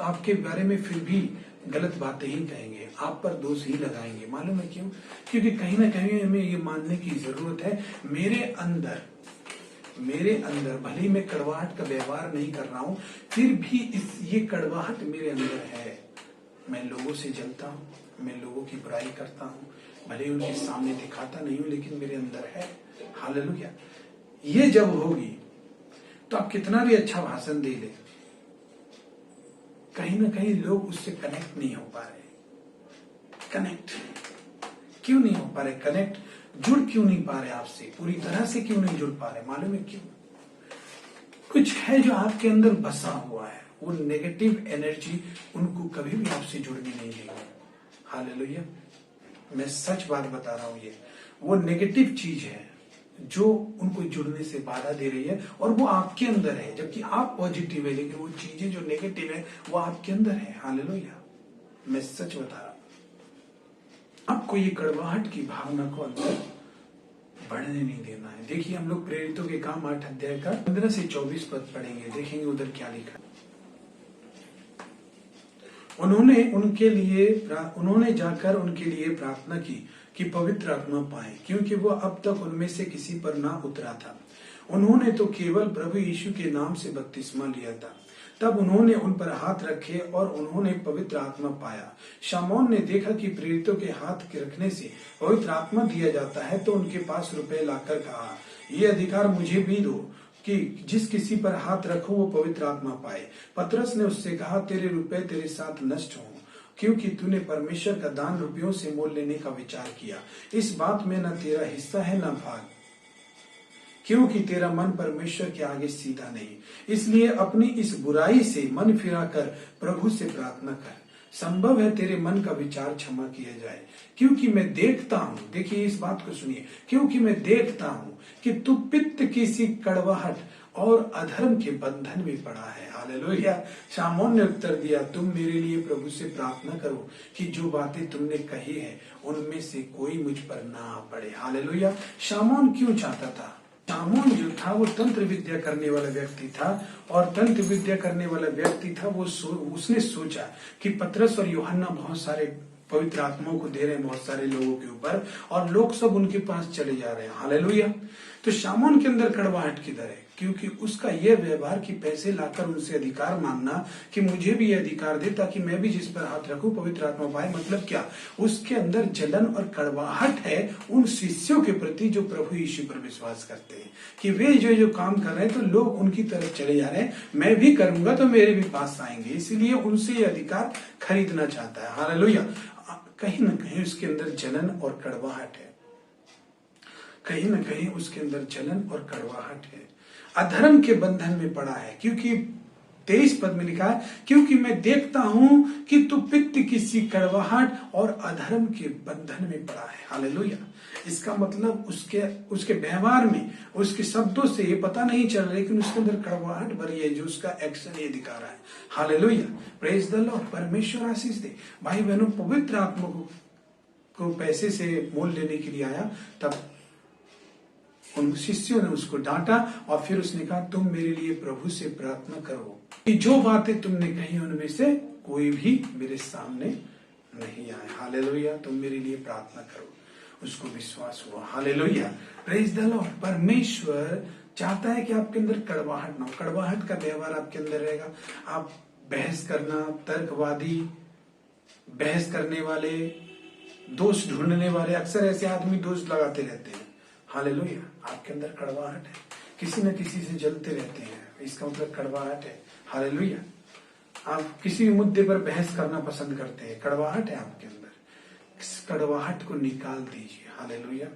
आपके बारे में फिर भी गलत बातें ही कहेंगे, आप पर दोष ही लगाएंगे। मालूम है क्यों? क्योंकि कहीं ना कहीं हमें ये मानने की जरूरत है, मेरे अंदर भले ही मैं कड़वाहट का व्यवहार नहीं कर रहा हूं, फिर भी ये कड़वाहट मेरे अंदर है। मैं लोगों से जलता हूँ, मैं लोगों की बुराई करता हूँ, भले ही उनके सामने दिखाता नहीं हूं, लेकिन मेरे अंदर है। हालेलुया। ये जब होगी तो आप कितना भी अच्छा भाषण दे ले, कहीं ना कहीं लोग उससे कनेक्ट नहीं हो पा रहे। कनेक्ट क्यों नहीं हो पा रहे? कनेक्ट जुड़ क्यों नहीं पा रहे आपसे? पूरी तरह से क्यों नहीं जुड़ पा रहे? मालूम है क्यों? कुछ है जो आपके अंदर बसा हुआ है, वो नेगेटिव एनर्जी उनको कभी भी आपसे जुड़ने नहीं देगी। हालेलुया। मैं सच बात बता रहा हूं, ये वो नेगेटिव चीज है जो उनको जुड़ने से बाधा दे रही है, और वो आपके अंदर है, जबकि आप पॉजिटिव है, लेकिन वो चीजें जो नेगेटिव है वो आपके अंदर है। हालेलुया। मैं सच बता रहा हूं। आपको ये कड़वाहट की भावना को अंदर बढ़ने नहीं देना है। देखिए, हम लोग प्रेरितों के काम 8 अध्याय का 15 से 24 पद पढ़ेंगे, देखेंगे उधर क्या लिखा है। उन्होंने जाकर उनके लिए प्रार्थना की कि पवित्र आत्मा पाए, क्योंकि वो अब तक उनमें से किसी पर ना उतरा था। उन्होंने तो केवल प्रभु यीशु के नाम से बपतिस्मा लिया था। तब उन्होंने उन पर हाथ रखे और उन्होंने पवित्र आत्मा पाया। शामौन ने देखा कि प्रेरितों के हाथ के रखने से पवित्र आत्मा दिया जाता है, तो उनके पास रुपए लाकर कहा, ये अधिकार मुझे भी दो कि जिस किसी पर हाथ रखो वो पवित्र आत्मा पाए। पतरस ने उससे कहा, तेरे रुपए तेरे साथ नष्ट हों, क्योंकि तूने परमेश्वर का दान रुपयों से मोल लेने का विचार किया। इस बात में न तेरा हिस्सा है न भाग, क्योंकि तेरा मन परमेश्वर के आगे सीधा नहीं। इसलिए अपनी इस बुराई से मन फिराकर प्रभु से प्रार्थना कर। संभव है तेरे मन का विचार क्षमा किया जाए, क्योंकि मैं देखता हूं, देखिए इस बात को सुनिए, क्योंकि मैं देखता हूं कि तू पित्त की सी कड़वाहट और अधर्म के बंधन में पड़ा है। हालेलुया। शामौन ने उत्तर दिया, तुम मेरे लिए प्रभु से प्रार्थना करो कि जो बातें तुमने कही है उनमें से कोई मुझ पर ना आ पड़े। हालेलुया। शामौन क्यों चाहता था? शामौन जो था वो तंत्र विद्या करने वाला व्यक्ति था, और तंत्र विद्या करने वाला व्यक्ति था उसने सोचा कि पतरस और यूहन्ना बहुत सारे पवित्र आत्माओं को दे रहे हैं बहुत सारे लोगों के ऊपर, और लोग सब उनके पास चले जा रहे हैं। हालेलुया। तो शामौन के अंदर कड़वाहट किधर है? क्योंकि उसका यह व्यवहार कि पैसे लाकर उनसे अधिकार मांगना कि मुझे भी यह अधिकार दे ताकि मैं भी जिस पर हाथ रखूं पवित्र आत्मा पाए। मतलब क्या? उसके अंदर जलन और कड़वाहट है उन शिष्यों के प्रति जो प्रभु यीशु पर विश्वास करते हैं, कि वे जो काम कर रहे हैं तो लोग उनकी तरफ चले जा रहे हैं, मैं भी करूंगा तो मेरे भी पास आएंगे, इसलिए उनसे ये अधिकार खरीदना चाहता है। हालेलुया। कहीं ना कहीं उसके अंदर जलन और कड़वाहट है, कहीं ना कहीं उसके अंदर जलन और कड़वाहट है, अधर्म के बंधन में पड़ा है। क्योंकि 23 पद में लिखा है, क्योंकि मैं देखता हूं कि तू पित्त की सी कड़वाहट और अधर्म के बंधन में पड़ा है। हालेलुया। इसका मतलब उसके व्यवहार में, उसके शब्दों से ये पता नहीं चल रहा, लेकिन उसके अंदर कड़वाहट भरी है जो उसका एक्शन ये दिखा रहा है। हालेलुया। Praise the Lord. परमेश्वर आशीष दे। भाई बहनों, पवित्र आत्मा को पैसे से मोल लेने के लिए आया, तब उन शिष्यों ने उसको डांटा और फिर उसने कहा, तुम मेरे लिए प्रभु से प्रार्थना करो कि जो बातें तुमने कही उनमें से कोई भी मेरे सामने नहीं आए। हालेलुया। तुम मेरे लिए प्रार्थना करो। उसको विश्वास हुआ। हालेलुया। Praise the Lord. परमेश्वर चाहता है कि आपके अंदर कड़वाहट ना हो। कड़वाहट का व्यवहार आपके अंदर रहेगा, आप बहस करना, तर्कवादी, बहस करने वाले, दोष ढूंढने वाले, अक्सर ऐसे आदमी दोष लगाते रहते हैं। हालेलुया। आपके अंदर कड़वाहट है, किसी न किसी से जलते रहते हैं, इसका मतलब कड़वाहट है। हालेलुया। आप किसी मुद्दे पर बहस करना पसंद करते हैं, कड़वाहट है आपके अंदर। इस कड़वाहट को निकाल दीजिए। हालेलुया।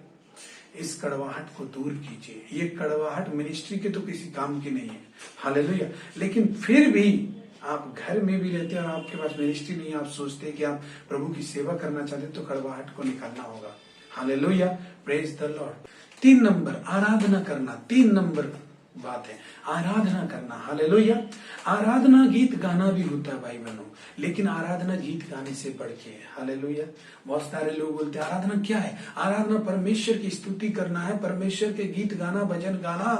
इस कड़वाहट को दूर कीजिए। ये कड़वाहट मिनिस्ट्री के तो किसी काम की नहीं है। हालेलुया। लेकिन फिर भी आप घर में भी रहते हैं और आपके पास मिनिस्ट्री नहीं है, आप सोचते हैं कि आप प्रभु की सेवा करना चाहते हैं, तो कड़वाहट को निकालना होगा। Hallelujah. Praise the Lord. 3 number, आराधना करना। 3 नंबर बात है आराधना करना। हालेलुया। आराधना गीत गाना भी होता है भाई बहनों, लेकिन आराधना गीत गाने से बढ़ के है। हालेलुया। बहुत सारे लोग बोलते हैं आराधना क्या है? आराधना परमेश्वर की स्तुति करना है, परमेश्वर के गीत गाना, भजन गाना,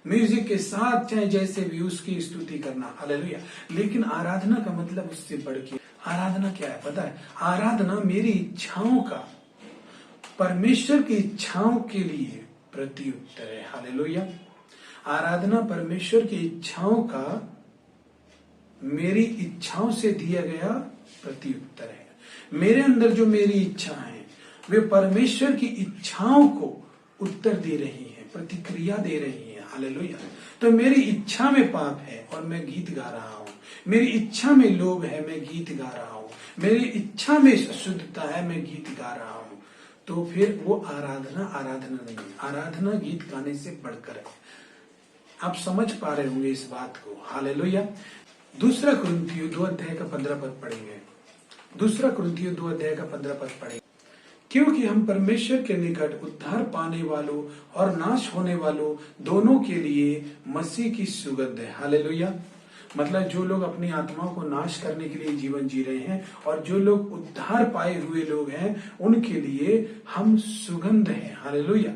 म्यूजिक के साथ, चाहे जैसे भी, उसकी स्तुति करना। हालेलुया। लेकिन आराधना का मतलब उससे बढ़ के, आराधना क्या है पता है? आराधना मेरी इच्छाओं का परमेश्वर की इच्छाओं के लिए प्रति उत्तर है। हालेलुया। आराधना परमेश्वर की इच्छाओं का मेरी इच्छाओं से दिया गया प्रति उत्तर है। मेरे अंदर जो मेरी इच्छा है वे परमेश्वर की इच्छाओं को उत्तर दे रही है, प्रतिक्रिया दे रही है। हालेलुया। तो मेरी इच्छा में पाप है और मैं गीत गा रहा हूं, मेरी इच्छा में लोभ है, मैं गीत गा रहा हूं, मेरी इच्छा में अशुद्धता है, मैं गीत गा रहा हूं, तो फिर वो आराधना नहीं है। आराधना गीत गाने से बढ़कर है। आप समझ पा रहे होंगे इस बात को। हालेलुया। 2 कुरिन्थियों 2 अध्याय का 15 पद पढ़ेंगे। 2 कुरिन्थियों 2 अध्याय का 15 पद पढ़ेंगे। क्योंकि हम परमेश्वर के निकट उद्धार पाने वालों और नाश होने वालों दोनों के लिए मसीह की सुगंध है। हालेलुया। मतलब जो लोग अपनी आत्माओं को नाश करने के लिए जीवन जी रहे हैं और जो लोग उद्धार पाए हुए लोग हैं, उनके लिए हम सुगंध है। हालेलुया।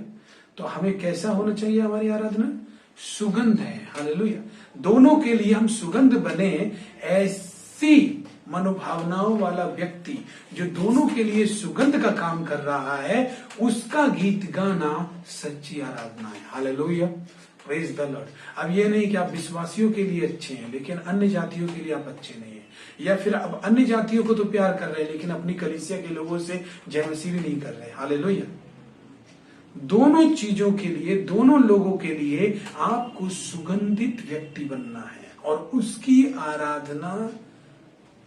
तो हमें कैसा होना चाहिए हमारी आराधना? सुगंध है। हालेलुया। दोनों के लिए हम सुगंध बने, ऐसे ऐसी मनोभावनाओं वाला व्यक्ति जो दोनों के लिए सुगंध का काम कर रहा है, उसका गीत गाना सच्ची आराधना है। Hallelujah, praise the Lord. अब ये नहीं कि आप विश्वासियों के लिए अच्छे हैं लेकिन अन्य जातियों के लिए आप अच्छे नहीं हैं, या फिर अब अन्य जातियों को तो प्यार कर रहे हैं लेकिन अपनी कलीसिया के लोगों से जय मसीह भी नहीं कर रहे। हालेलुया। दोनों चीजों के लिए, दोनों लोगों के लिए आपको सुगंधित व्यक्ति बनना है और उसकी आराधना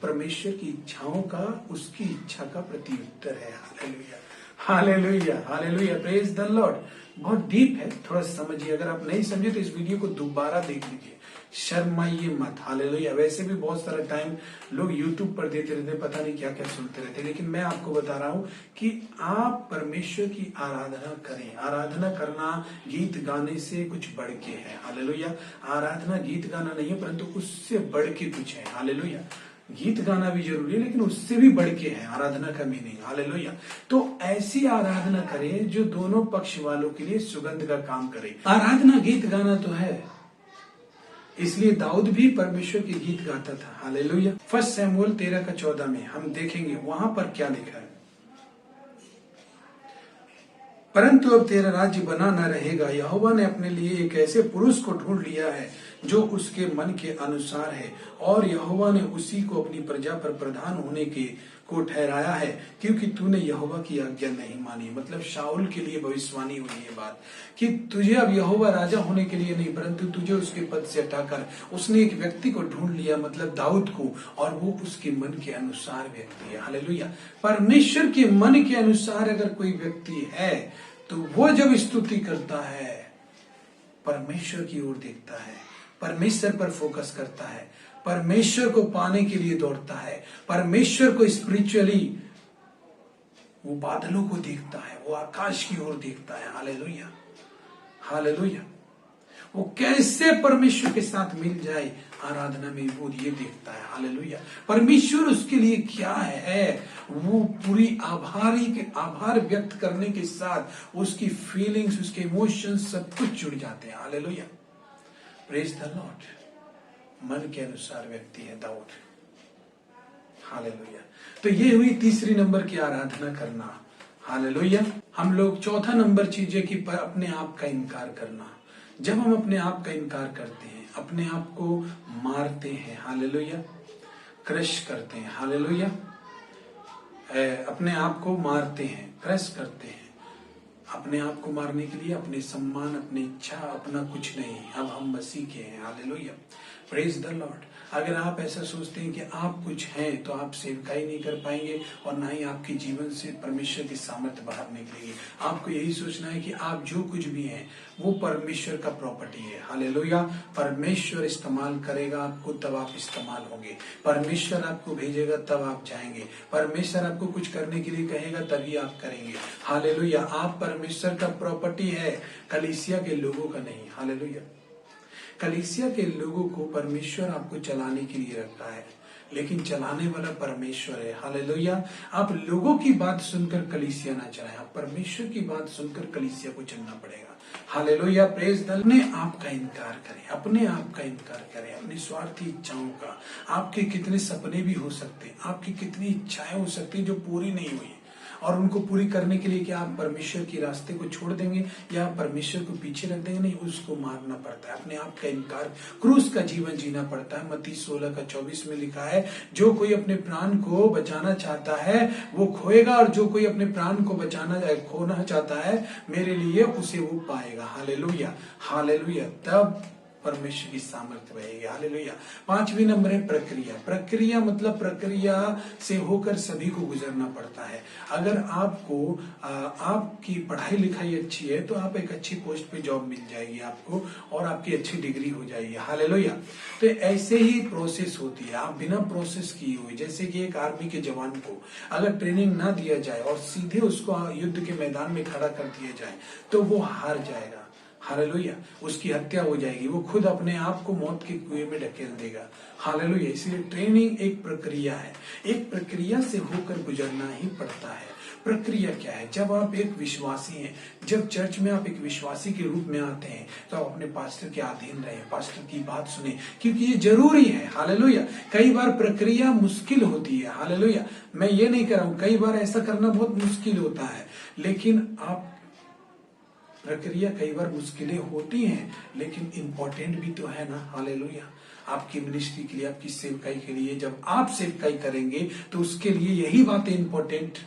परमेश्वर की इच्छाओं का, उसकी इच्छा का प्रत्युत्तर है। Hallelujah, hallelujah, hallelujah, praise the Lord. बहुत डीप है, थोड़ा समझिए। अगर आप नहीं समझे तो इस वीडियो को दोबारा देख लीजिए, शर्माइए मत। हालेलुया। वैसे भी बहुत सारा टाइम लोग यूट्यूब पर देते रहते, पता नहीं क्या क्या सुनते रहते, लेकिन मैं आपको बता रहा हूं कि आप परमेश्वर की आराधना करें। आराधना करना गीत गाने से कुछ बढ़ के है। हालेलुया। आराधना गीत गाना नहीं है, परंतु उससे बढ़ के कुछ है। हालेलुया। गीत गाना भी जरूरी है लेकिन उससे भी बढ़ के है आराधना का मीनिंग। हालेलुया। तो ऐसी आराधना करें जो दोनों पक्ष वालों के लिए सुगंध का काम करे। आराधना गीत गाना तो है, इसलिए दाऊद भी परमेश्वर के गीत गाता था। हालेलुया। 1 शमूएल 13:14 में हम देखेंगे वहां पर क्या लिखा है। परंतु अब तेरा राज्य बना न रहेगा, यहोवा ने अपने लिए एक ऐसे पुरुष को ढूंढ लिया है जो उसके मन के अनुसार है, और यहोवा ने उसी को अपनी प्रजा पर प्रधान होने को ठहराया है, क्योंकि तूने यहोवा की आज्ञा नहीं मानी। मतलब शाऊल के लिए भविष्यवाणी हुई ये बात कि तुझे अब यहोवा राजा होने के लिए नहीं, परंतु तुझे उसके पद से हटाकर उसने एक व्यक्ति को ढूंढ लिया, मतलब दाऊद को, और वो उसके मन के अनुसार व्यक्ति है। हालेलुया। परमेश्वर के मन के अनुसार अगर कोई व्यक्ति है तो वो जब स्तुति करता है, परमेश्वर की ओर देखता है, परमेश्वर पर फोकस करता है, परमेश्वर को पाने के लिए दौड़ता है, परमेश्वर को स्पिरिचुअली, वो बादलों को देखता है, वो आकाश की ओर देखता है। Hallelujah, hallelujah. वो कैसे परमेश्वर के साथ मिल जाए आराधना में, वो ये देखता है। हालेलुया। परमेश्वर उसके लिए क्या है, वो पूरी आभार व्यक्त करने के साथ उसकी फीलिंग्स, उसके इमोशंस सब कुछ जुड़ जाते हैं। Hallelujah, praise the Lord. मन के अनुसार व्यक्ति है दाऊद। हालेलुया। तो ये हुई तीसरी नंबर की आराधना करना। हालेलुया। हम लोग चौथा नंबर चीज है कि अपने आप का इनकार करना। जब हम अपने आप का इनकार करते हैं, अपने आप को मारते हैं, हालेलुया, क्रश करते हैं, हालेलुया, अपने आप को मारते हैं, क्रश करते हैं, अपने आप को मारने के लिए अपने सम्मान, अपनी इच्छा, अपना कुछ नहीं, अब हम मसीह के हैं। Hallelujah, praise the Lord. अगर आप ऐसा सोचते हैं कि आप कुछ हैं तो आप सेवकाई नहीं कर पाएंगे और ना ही आपके जीवन से परमेश्वर की सामर्थ्य बाहर निकलेगी। आपको यही सोचना है कि आप जो कुछ भी हैं वो परमेश्वर का प्रॉपर्टी है। हालेलुया। परमेश्वर इस्तेमाल करेगा आपको, तब आप इस्तेमाल होंगे। परमेश्वर आपको भेजेगा तब आप जाएंगे। परमेश्वर आपको कुछ करने के लिए कहेगा तभी आप करेंगे। हालेलुया। आप परमेश्वर का प्रॉपर्टी है, कलीसिया के लोगों का नहीं। हालेलुया। कलीसिया के लोगों को परमेश्वर आपको चलाने के लिए रखा है, लेकिन चलाने वाला परमेश्वर है। हालेलुया। आप लोगों की बात सुनकर कलीसिया ना चलाएं, आप परमेश्वर की बात सुनकर कलीसिया को चलना पड़ेगा। Hallelujah, praise the. अपने आप का इनकार करें, अपने आप का इनकार करें, अपनी स्वार्थी इच्छाओं का। आपके कितने सपने भी हो सकते हैं, आपकी कितनी इच्छाएं हो सकती है जो पूरी नहीं हुई, और उनको पूरी करने के लिए क्या आप परमेश्वर के रास्ते को छोड़ देंगे या परमेश्वर को पीछे रख देंगे? नहीं, उसको मारना पड़ता है, अपने आप का इनकार, क्रूस का जीवन जीना पड़ता है। मत्ती 16:24 में लिखा है, जो कोई अपने प्राण को बचाना चाहता है वो खोएगा, और जो कोई अपने प्राण को खोना चाहता है मेरे लिए उसे वो पाएगा। Hallelujah, hallelujah. तब परमेश्वर की सामर्थ्य रहेगी। हालेलुया। 5वीं नंबर है प्रक्रिया। प्रक्रिया मतलब प्रक्रिया से होकर सभी को गुजरना पड़ता है। अगर आपको आपकी पढ़ाई लिखाई अच्छी है तो आप एक अच्छी पोस्ट पे जॉब मिल जाएगी आपको, और आपकी अच्छी डिग्री हो जाएगी। हालेलुया। तो ऐसे ही प्रोसेस होती है, आप बिना प्रोसेस किए हुए, जैसे कि एक आर्मी के जवान को अगर ट्रेनिंग ना दिया जाए और सीधे उसको युद्ध के मैदान में खड़ा कर दिया जाए तो वो हार जाएगा। हालेलुया, उसकी हत्या हो जाएगी, वो खुद अपने आप को मौत के कुएं में ढकेल देगा। हालेलुया। इसलिए ट्रेनिंग एक प्रक्रिया है, एक प्रक्रिया से होकर गुजरना ही पड़ता है। प्रक्रिया क्या है? जब आप एक विश्वासी हैं, जब चर्च में आप एक विश्वासी के रूप में आते हैं, तो आप अपने पास्टर के अधीन रहे, पास्टर की बात सुने, क्योंकि ये जरूरी है। हालेलुया। कई बार प्रक्रिया मुश्किल होती है। हालेलुया। मैं ये नहीं कर रहा हूं, कई बार ऐसा करना बहुत मुश्किल होता है, लेकिन आप प्रक्रिया कई बार मुश्किलें होती हैं, लेकिन इंपॉर्टेंट भी तो है ना। हालेलुया। आपकी मिनिस्ट्री के लिए, आपकी सेवकाई के लिए, जब आप सेवकाई करेंगे तो उसके लिए यही बातें इंपॉर्टेंट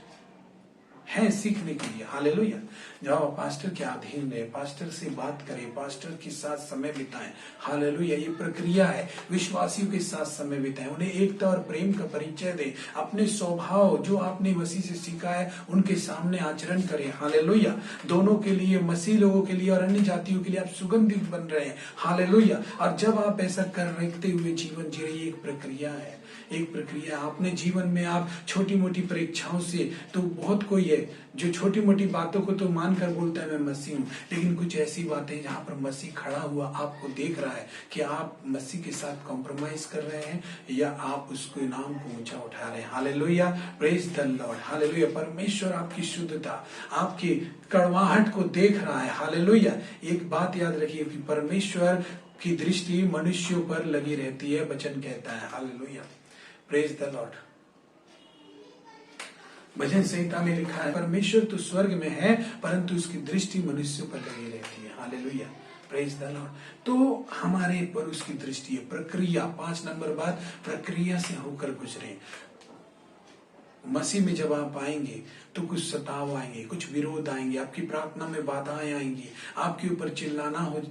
है सीखने के लिए। हालेलुया। जब आप पास्टर के अधीन रहे, पास्टर से बात करें, पास्टर के साथ समय बिताएं। हालेलुया। ये प्रक्रिया है, विश्वासियों के साथ समय बिताएं, उन्हें एकता और प्रेम का परिचय दें, अपने स्वभाव जो आपने मसीह से सीखा है उनके सामने आचरण करें। हालेलुया। दोनों के लिए, मसीह लोगों के लिए और अन्य जातियों के लिए आप सुगंधित बन रहे हैं। हालेलुया। और जब आप ऐसा करते हुए जीवन जी रही, एक प्रक्रिया है, एक प्रक्रिया। अपने जीवन में आप छोटी मोटी परीक्षाओं से, तो बहुत कोई है जो छोटी मोटी बातों को तो मानकर बोलता है मैं मसीह हूं, लेकिन कुछ ऐसी बातें जहां पर मसीह खड़ा हुआ आपको देख रहा है कि आप मसीह के साथ कॉम्प्रोमाइज कर रहे हैं या आप उसके नाम को ऊंचा उठा रहे हैं। Hallelujah. Praise the Lord. Hallelujah. परमेश्वर आपकी शुद्धता, आपकी कड़वाहट को देख रहा है। हालेलुया। एक बात याद रखिए कि परमेश्वर की दृष्टि मनुष्यों पर लगी रहती है, वचन कहता है। हालेलुया। Praise the Lord. भजन संहिता में लिखा है, परमेश्वर तो स्वर्ग में है परंतु उसकी दृष्टि मनुष्यों पर लगी रहती है। हालेलुया। Praise the Lord. तो हमारे पर उसकी दृष्टि है। प्रक्रिया, 5 नंबर बात, प्रक्रिया से होकर गुजरे। मसीह में जब आप आएंगे तो कुछ सताव आएंगे, कुछ विरोध आएंगे, आपकी प्रार्थना में बाधाएं आएंगी, आपके ऊपर चिल्लाना हो,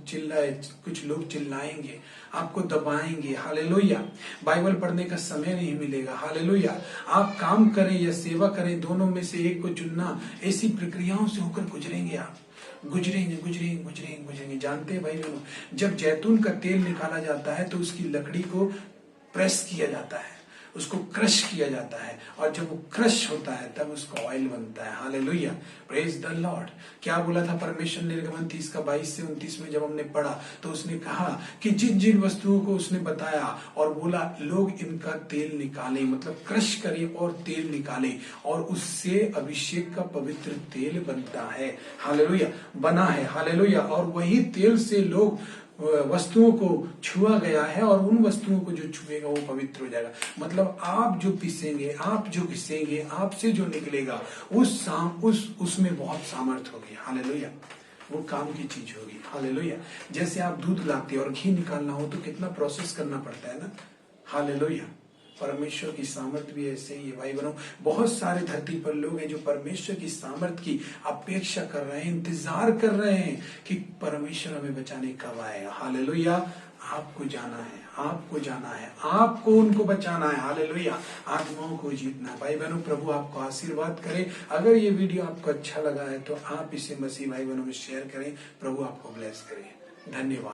कुछ लोग चिल्लाएंगे, आपको दबाएंगे। हालेलुया। बाइबल पढ़ने का समय नहीं मिलेगा। हालेलुया। आप काम करें या सेवा करें, दोनों में से एक को चुनना। ऐसी प्रक्रियाओं से होकर गुजरेंगे आप, गुजरेंगे। जानते हैं भाई बहनों, जब जैतून का तेल निकाला जाता है तो उसकी लकड़ी को प्रेस किया जाता है, उसको क्रश किया जाता है, और जब वो क्रश होता है तब उसका ऑयल बनता है। हालेलुया। Praise the Lord. क्या बोला था परमेश्वर? निर्गमन 30 का 22 से 29 में जब हमने पढ़ा तो उसने कहा कि जिन जिन वस्तुओं को उसने बताया और बोला लोग इनका तेल निकालें, मतलब क्रश करें और तेल निकालें, और उससे अभिषेक का पवित्र तेल बनता है। हालेलुया। बना है। हालेलुया। और वही तेल से लोग वस्तुओं को छुआ गया है, और उन वस्तुओं को जो छुएगा वो पवित्र हो जाएगा। मतलब आप जो पीसेंगे, आप जो घिसेंगे, आपसे जो निकलेगा उसमें बहुत सामर्थ होगी। हालेलुया। वो काम की चीज होगी। हालेलुया। जैसे आप दूध लाते हो और घी निकालना हो तो कितना प्रोसेस करना पड़ता है ना। हालेलुया। परमेश्वर की सामर्थ भी ऐसे ही है भाई बहनों। बहुत सारे धरती पर लोग हैं जो परमेश्वर की सामर्थ की अपेक्षा कर रहे हैं, इंतजार कर रहे हैं कि परमेश्वर हमें बचाने कब आएगा। हालेलुया। आपको जाना है, आपको जाना है, आपको उनको बचाना है। हालेलुया। आत्माओं को जीतना है। भाई बहनों, प्रभु आपको आशीर्वाद करे। अगर ये वीडियो आपको अच्छा लगा है तो आप इसे मसीह भाई बहनों में शेयर करें। प्रभु आपको ब्लेस करे। धन्यवाद।